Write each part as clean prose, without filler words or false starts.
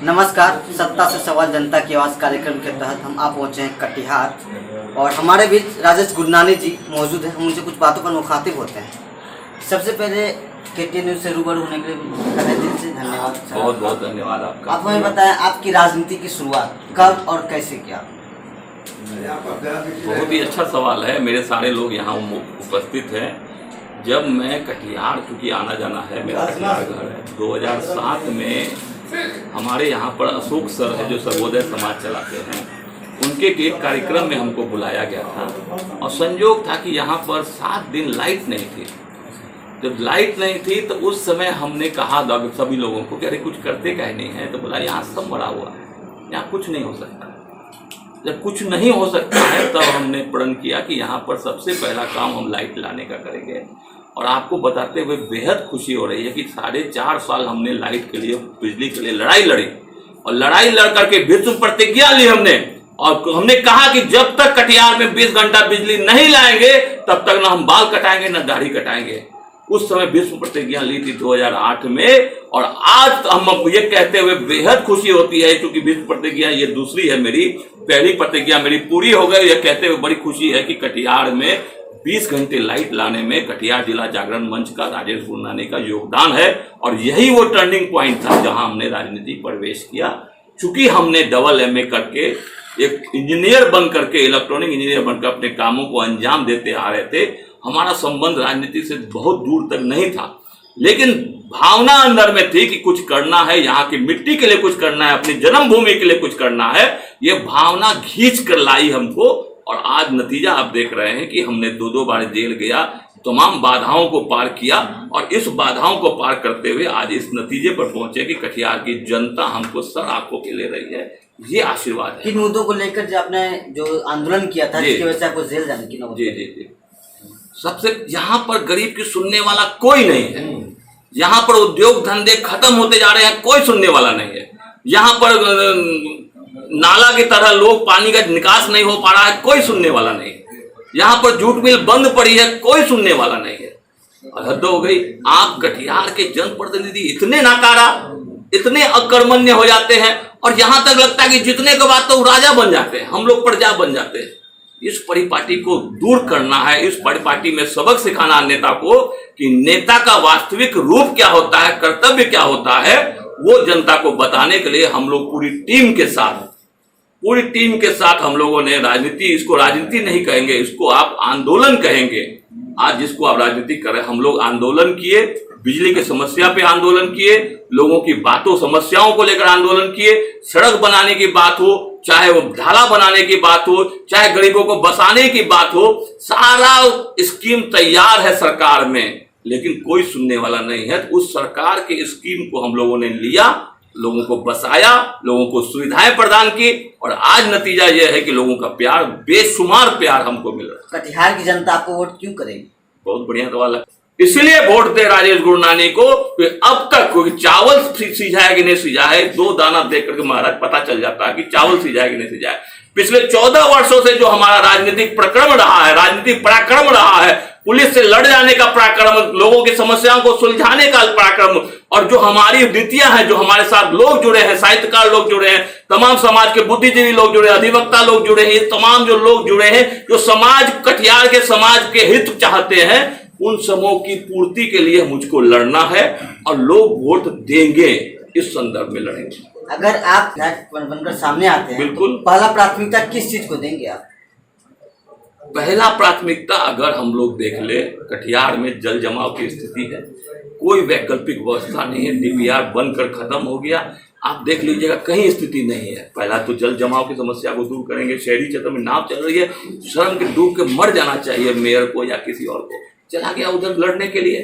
नमस्कार, सत्ता से सवाल जनता की आवाज़ कार्यक्रम के तहत हम आप पहुँचे हैं कटिहार और हमारे बीच राजेश गुरनानी जी मौजूद हैं। हम उनसे कुछ बातों पर मुखातिब होते हैं। सबसे पहले KTN न्यूज़ से रूबरू होने के लिए तहे दिल से धन्यवाद। बहुत बहुत धन्यवाद आपका। आप हमें बताएं आपकी राजनीति की शुरुआत कब और कैसे किया? बहुत ही अच्छा सवाल है। मेरे सारे लोग यहाँ उपस्थित हैं। जब मैं कटिहार, चूँकि आना जाना है, मेरा कटिहार घर है, 2007 में हमारे यहाँ पर अशोक सर है जो सर्वोदय समाज चलाते हैं, उनके एक कार्यक्रम में हमको बुलाया गया था और संयोग था कि यहाँ पर 7 दिन लाइट नहीं थी। जब लाइट नहीं थी तो उस समय हमने कहा सभी लोगों को कि अरे कुछ करते काहे नहीं है, तो बोला यहाँ सब मरा हुआ है, यहाँ कुछ नहीं हो सकता। जब कुछ नहीं हो सकता है तब हमने प्रण किया कि यहाँ पर सबसे पहला काम हम लाइट लाने का करेंगे। और आपको बताते हुए बेहद खुशी हो रही है कि 4.5 साल हमने लाइट के लिए, बिजली के लिए लड़ाई लड़ी और लड़ाई लड़ करके विश्व प्रतिज्ञा ली हमने। और हमने कहा कि जब तक कटिहार में 20 घंटा बिजली नहीं लाएंगे तब तक ना हम बाल कटाएंगे ना दाढ़ी कटाएंगे। उस समय विश्व प्रतिज्ञा ली थी 2008 में। और आज हम ये कहते हुए बेहद खुशी होती है, क्योंकि विश्व प्रतिज्ञा ये दूसरी है, मेरी पहली प्रतिज्ञा मेरी पूरी हो गई। ये कहते हुए बड़ी खुशी है कि कटिहार में 20 घंटे लाइट लाने में कटिहार जिला जागरण मंच का राजेश गुरनानी का योगदान है। और यही वो टर्निंग पॉइंट था जहां हमने राजनीति प्रवेश किया। चूंकि हमने डबल MA करके एक इंजीनियर बन करके, इलेक्ट्रॉनिक इंजीनियर बनकर अपने कामों को अंजाम देते आ रहे थे, हमारा संबंध राजनीति से बहुत दूर तक नहीं था, लेकिन भावना अंदर में थी कि कुछ करना है, यहाँ की मिट्टी के लिए कुछ करना है, अपनी जन्मभूमि के लिए कुछ करना है। ये भावना खींच कर लाई हमको। और आज नतीजा आप देख रहे हैं कि हमने 2 बार जेल गया, तमाम बाधाओं को पार किया और इस बाधाओं को पार करते हुए आज इस नतीजे पर पहुंचे कि कटिहार की जनता हमको सर आंखों के ले रही है। ये आशीर्वाद है। किन मुद्दों को लेकर जो आपने जो आंदोलन किया था जिसकी वजह से आपको जेल जाने की नौबत? जी। सबसे यहाँ पर गरीब की सुनने वाला कोई नहीं है। यहाँ पर उद्योग धंधे खत्म होते जा रहे हैं, कोई सुनने वाला नहीं है। यहाँ पर नाला की तरह लोग, पानी का निकास नहीं हो पा रहा है, कोई सुनने वाला नहीं है। यहाँ पर जूट मिल बंद पड़ी है, कोई सुनने वाला नहीं है। और हद हो गई। आप कटिहार के जनप्रतिनिधि इतने नाकारा, इतने अकर्मण्य हो जाते हैं और यहाँ तक लगता है कि जितने के बाद तो राजा बन जाते हैं, हम लोग प्रजा बन जाते हैं। इस परिपाटी को दूर करना है। इस परिपाटी में सबक सिखाना नेता को कि नेता का वास्तविक रूप क्या होता है, कर्तव्य क्या होता है, वो जनता को बताने के लिए हम लोग पूरी टीम के साथ हम लोगों ने राजनीति, इसको राजनीति नहीं कहेंगे, इसको आप आंदोलन कहेंगे। आज जिसको आप राजनीति करें, हम लोग आंदोलन किए, बिजली की समस्या पे आंदोलन किए, लोगों की बातों समस्याओं को लेकर आंदोलन किए। सड़क बनाने की बात हो, चाहे वो ढाला बनाने की बात हो, चाहे गरीबों को बसाने की बात हो, सारा स्कीम तैयार है सरकार में, लेकिन कोई सुनने वाला नहीं है। तो उस सरकार के स्कीम को हम लोगों ने लिया, लोगों को बसाया, लोगों को सुविधाएं प्रदान की और आज नतीजा यह है कि लोगों का प्यार, बेशुमार प्यार हमको मिल रहा है। कटिहार की जनता आपको वोट क्यों करेगी? बहुत बढ़िया सवाल है। इसलिए वोट दे राजेश गुरनानी को। अब तक कोई चावल सीझा है कि नहीं सीझा है, 2 दाना देख करके महाराज पता चल जाता है कि चावल सीझा है कि नहीं सीझा है। पिछले 14 वर्षों से जो हमारा राजनीतिक प्रक्रम रहा है, राजनीतिक पराक्रम रहा है, पुलिस से लड़ जाने का पराक्रम, लोगों की समस्याओं को सुलझाने का पराक्रम, और जो हमारी नीतियां हैं, जो हमारे साथ लोग जुड़े हैं, साहित्यकार लोग जुड़े हैं, तमाम समाज के बुद्धिजीवी लोग जुड़े हैं, अधिवक्ता लोग जुड़े हैं, ये तमाम जो लोग जुड़े हैं, जो समाज, कटिहार के समाज के हित चाहते हैं, उन समूह की पूर्ति के लिए मुझको लड़ना है और लोग वोट देंगे। इस संदर्भ में लड़ेंगे। अगर आप बनकर सामने आते हैं, बिल्कुल, तो पहला प्राथमिकता किस चीज को देंगे आप? पहला प्राथमिकता अगर हम लोग देख ले, कटिहार में जल जमाव की स्थिति है, कोई वैकल्पिक व्यवस्था नहीं है, DPR बनकर खत्म हो गया। आप देख लीजिएगा, कहीं स्थिति नहीं है। पहला तो जल जमाव की समस्या को दूर करेंगे। शहरी क्षेत्र में नाव चल रही है, शर्म के डूब के मर जाना चाहिए मेयर को या किसी और को, चला गया उधर लड़ने के लिए।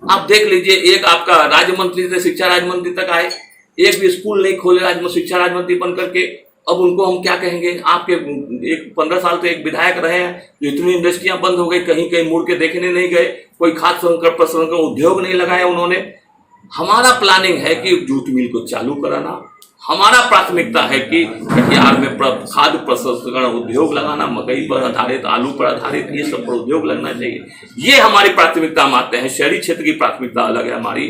आप देख लीजिए, एक आपका राज्य मंत्री से शिक्षा राज्य मंत्री तक आए, एक भी स्कूल नहीं खोले शिक्षा राज्य मंत्री बन करके। अब उनको हम क्या कहेंगे? आपके एक 15 साल से एक विधायक रहे हैं, जो इतनी इंडस्ट्रियां बंद हो गई, कहीं कहीं मुड़ के देखने नहीं गए, कोई खाद्य संकट प्रसंस्करण उद्योग नहीं लगाया उन्होंने। हमारा प्लानिंग है कि जूट मिल को चालू कराना, हमारा प्राथमिकता है कि कटिहार में खाद्य प्रसंस्करण उद्योग लगाना, मकई पर आधारित, आलू पर आधारित, ये सब पर उद्योग लगना चाहिए। ये हमारी प्राथमिकता मानते हैं। शहरी क्षेत्र की प्राथमिकता अलग है हमारी,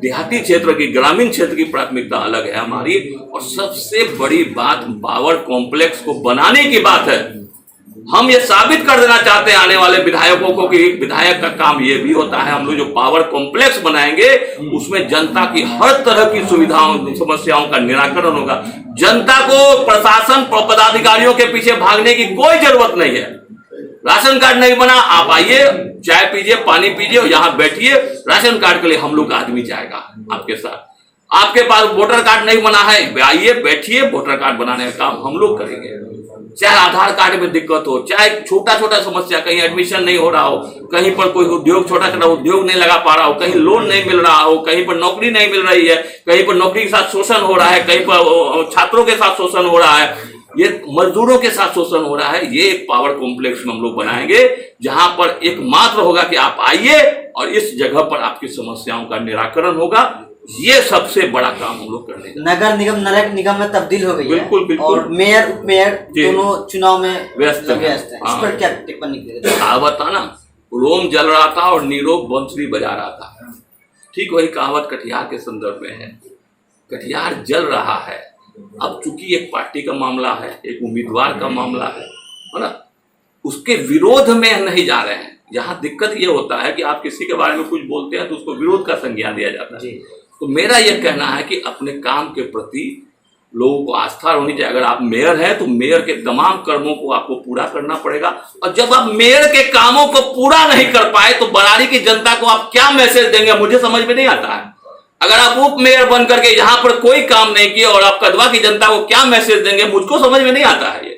देहाती क्षेत्र की, ग्रामीण क्षेत्र की प्राथमिकता अलग है हमारी। और सबसे बड़ी बात पावर कॉम्प्लेक्स को बनाने की बात है। हम ये साबित कर देना चाहते हैं आने वाले विधायकों को कि विधायक का काम ये भी होता है। हम लोग जो पावर कॉम्प्लेक्स बनाएंगे उसमें जनता की हर तरह की सुविधाओं, समस्याओं का निराकरण होगा। जनता को प्रशासन पदाधिकारियों के पीछे भागने की कोई जरूरत नहीं है। राशन कार्ड नहीं बना, आप आइए, चाय पीजिए, पानी पीजिए और यहाँ बैठिए। राशन कार्ड के लिए हम लोग का आदमी जाएगा आपके साथ। आपके पास वोटर कार्ड नहीं बना है, आइए बैठिए, वोटर कार्ड बनाने का काम हम लोग करेंगे। चाहे आधार कार्ड में दिक्कत हो, चाहे छोटा छोटा समस्या, कहीं एडमिशन नहीं हो रहा हो, कहीं पर कोई उद्योग, छोटा छोटा उद्योग नहीं लगा पा रहा हो, कहीं लोन नहीं मिल रहा हो, कहीं पर नौकरी नहीं मिल रही है, कहीं पर नौकरी के साथ शोषण हो रहा है, कहीं पर छात्रों के साथ शोषण हो रहा है, ये मजदूरों के साथ शोषण हो रहा है। ये एक पावर कॉम्प्लेक्स में हम लोग बनाएंगे जहां पर एकमात्र होगा कि आप आइए और इस जगह पर आपकी समस्याओं का निराकरण होगा। ये सबसे बड़ा काम हम लोग करने का। नगर निगम नगर निगम में तब्दील हो गई है। बिल्कुल बिल्कुल। और मेयर उप मेयर दोनों चुनाव में व्यस्त है। इस पर क्या टिप्पणी करेंगे? कहावत था ना, रोम जल रहा था और नीरो बंसुरी बजा रहा था। ठीक वही कहावत कटिहार के संदर्भ में है। कटिहार जल रहा है। अब चूंकि एक पार्टी का मामला है, एक उम्मीदवार का मामला है ना, उसके विरोध में नहीं जा रहे हैं। यहाँ दिक्कत ये होता है कि आप किसी के बारे में कुछ बोलते हैं तो उसको विरोध का संज्ञान दिया जाता है। तो मेरा यह कहना है कि अपने काम के प्रति लोगों को आस्था होनी चाहिए। अगर आप मेयर हैं तो मेयर के तमाम कर्मों को आपको पूरा करना पड़ेगा। और जब आप मेयर के कामों को पूरा नहीं कर पाए तो बरारी की जनता को आप क्या मैसेज देंगे, मुझे समझ में नहीं आता है। अगर आप उप मेयर बन करके यहाँ पर कोई काम नहीं किए और आप कदवा की जनता को क्या मैसेज देंगे, मुझको समझ में नहीं आता है ये।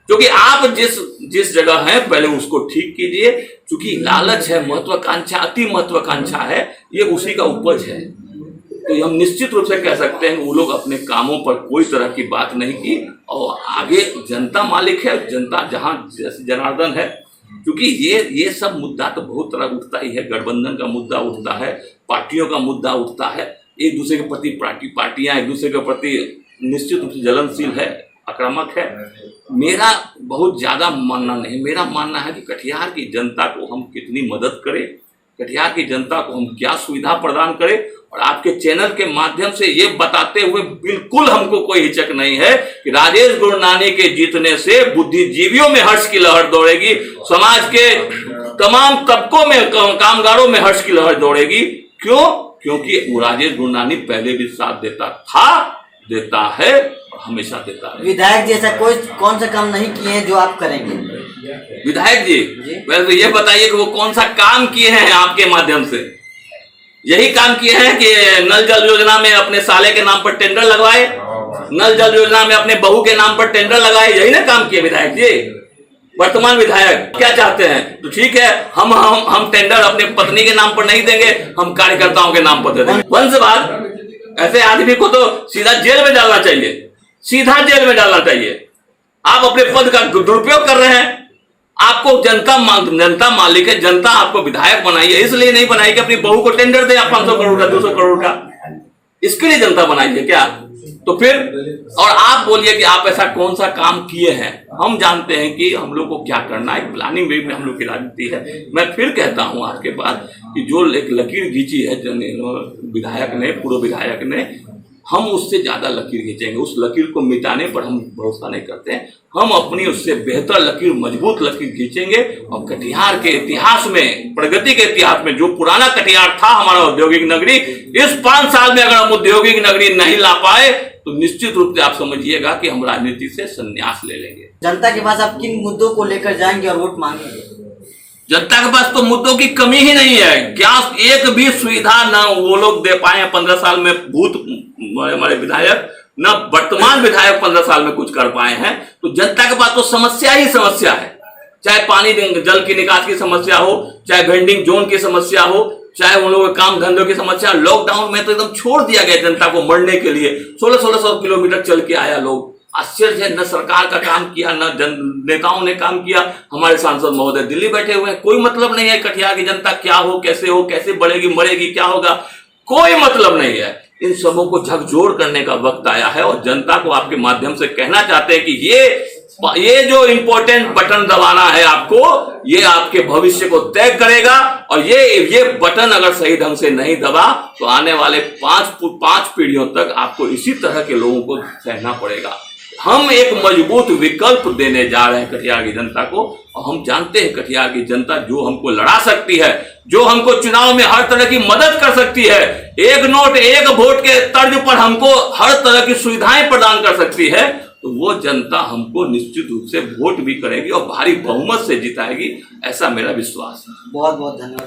क्योंकि आप जिस जगह हैं पहले उसको ठीक कीजिए। क्योंकि लालच है, महत्वाकांक्षा, अति महत्वाकांक्षा है, ये उसी का उपज है। तो हम निश्चित रूप से कह सकते हैं वो लोग अपने कामों पर कोई तरह की बात नहीं की और आगे जनता मालिक है। जनता जहां जनार्दन है। क्योंकि ये सब मुद्दा तो बहुत तरह उठता ही है। गठबंधन का मुद्दा उठता है, पार्टियों का मुद्दा उठता है, एक दूसरे के प्रति पार्टियां एक दूसरे के प्रति निश्चित रूप से जलनशील है, आक्रामक है। मेरा बहुत ज्यादा मानना नहीं, मेरा मानना है कि कटिहार की जनता को हम कितनी मदद करें, कटिहार की जनता को हम क्या सुविधा प्रदान करें। और आपके चैनल के माध्यम से ये बताते हुए बिल्कुल हमको कोई हिचक नहीं है कि राजेश गुरनानी के जीतने से बुद्धिजीवियों में हर्ष की लहर दौड़ेगी, समाज के तमाम तबकों में, कामगारों में हर्ष की लहर दौड़ेगी। क्यों? क्योंकि वो राजेश गुरनानी पहले भी साथ देता था, देता है और हमेशा देता है। विधायक जी ऐसा कौन सा काम नहीं किए हैं जो आप करेंगे? विधायक जी वैसे ये बताइए कि वो कौन सा काम किए हैं आपके माध्यम से? यही काम किए हैं कि नल जल योजना में अपने साले के नाम पर टेंडर लगवाए, नल जल योजना में अपने बहू के नाम पर टेंडर लगाए, यही ना काम किए विधायक जी। वर्तमान विधायक क्या चाहते हैं? तो ठीक है, हम टेंडर अपने पत्नी के नाम पर नहीं देंगे, हम कार्यकर्ताओं के नाम पर दे देंगे। वंशवाद, ऐसे आदमी को तो सीधा जेल में डालना चाहिए, सीधा जेल में डालना चाहिए। आप अपने पद का दुरुपयोग कर रहे हैं। आपको जनता मालिक है, जनता आपको विधायक बनाई है, इसलिए नहीं बनाई कि अपनी बहू को टेंडर दे आप 500 करोड़ का, 200 करोड़ का, इसके लिए जनता बनाई है क्या? तो फिर और आप बोलिए कि आप ऐसा कौन सा काम किए हैं? हम जानते हैं कि हम लोग को क्या करना है, प्लानिंग वे में हम लोग की राजनीति है। मैं फिर कहता हूं आपके पास कि जो एक लकीर खींची है विधायक ने, पूर्व विधायक ने, हम उससे ज्यादा लकीर खींचेंगे। उस लकीर को मिटाने पर हम भरोसा नहीं करते हैं। हम अपनी उससे बेहतर लकीर, मजबूत लकीर खींचेंगे और कटिहार के इतिहास में, प्रगति के इतिहास में, जो पुराना कटिहार था हमारा औद्योगिक नगरी, इस 5 साल में अगर हम औद्योगिक नगरी नहीं ला पाए तो निश्चित रूप से आप समझिएगा कि हम राजनीति से संन्यास ले लेंगे। जनता के पास आप किन मुद्दों को लेकर जाएंगे और वोट मांगेंगे? जनता के पास तो मुद्दों की कमी ही नहीं है। क्या एक भी सुविधा ना वो लोग दे पाए हैं 15 साल में, भूत हमारे विधायक, ना वर्तमान विधायक 15 साल में कुछ कर पाए हैं। तो जनता के पास तो समस्या ही समस्या है। चाहे पानी जल की निकास की समस्या हो, चाहे वेंडिंग जोन की समस्या हो, चाहे उन लोगों के काम धंधों की समस्या। लॉकडाउन में तो एकदम छोड़ दिया गया जनता को मरने के लिए। 1600 किलोमीटर चल के आया लोग। आश्चर्य है, न सरकार का काम किया, न नेताओं ने काम किया। हमारे सांसद महोदय दिल्ली बैठे हुए हैं। कोई मतलब नहीं है कटिहार की जनता क्या हो, कैसे बढ़ेगी, मरेगी, क्या होगा, कोई मतलब नहीं है। इन सबों को झकझोर करने का वक्त आया है और जनता को आपके माध्यम से कहना चाहते हैं कि ये जो इम्पोर्टेंट बटन दबाना है आपको, ये आपके भविष्य को तय करेगा और ये बटन अगर सही ढंग से नहीं दबा तो आने वाले पांच पीढ़ियों तक आपको इसी तरह के लोगों को सहना पड़ेगा। हम एक मजबूत विकल्प देने जा रहे हैं कटिहार की जनता को और हम जानते हैं कटिहार की जनता जो हमको लड़ा सकती है, जो हमको चुनाव में हर तरह की मदद कर सकती है, एक नोट एक वोट के तर्ज पर हमको हर तरह की सुविधाएं प्रदान कर सकती है, तो वो जनता हमको निश्चित रूप से वोट भी करेगी और भारी बहुमत से जिताएगी, ऐसा मेरा विश्वास है। बहुत बहुत धन्यवाद।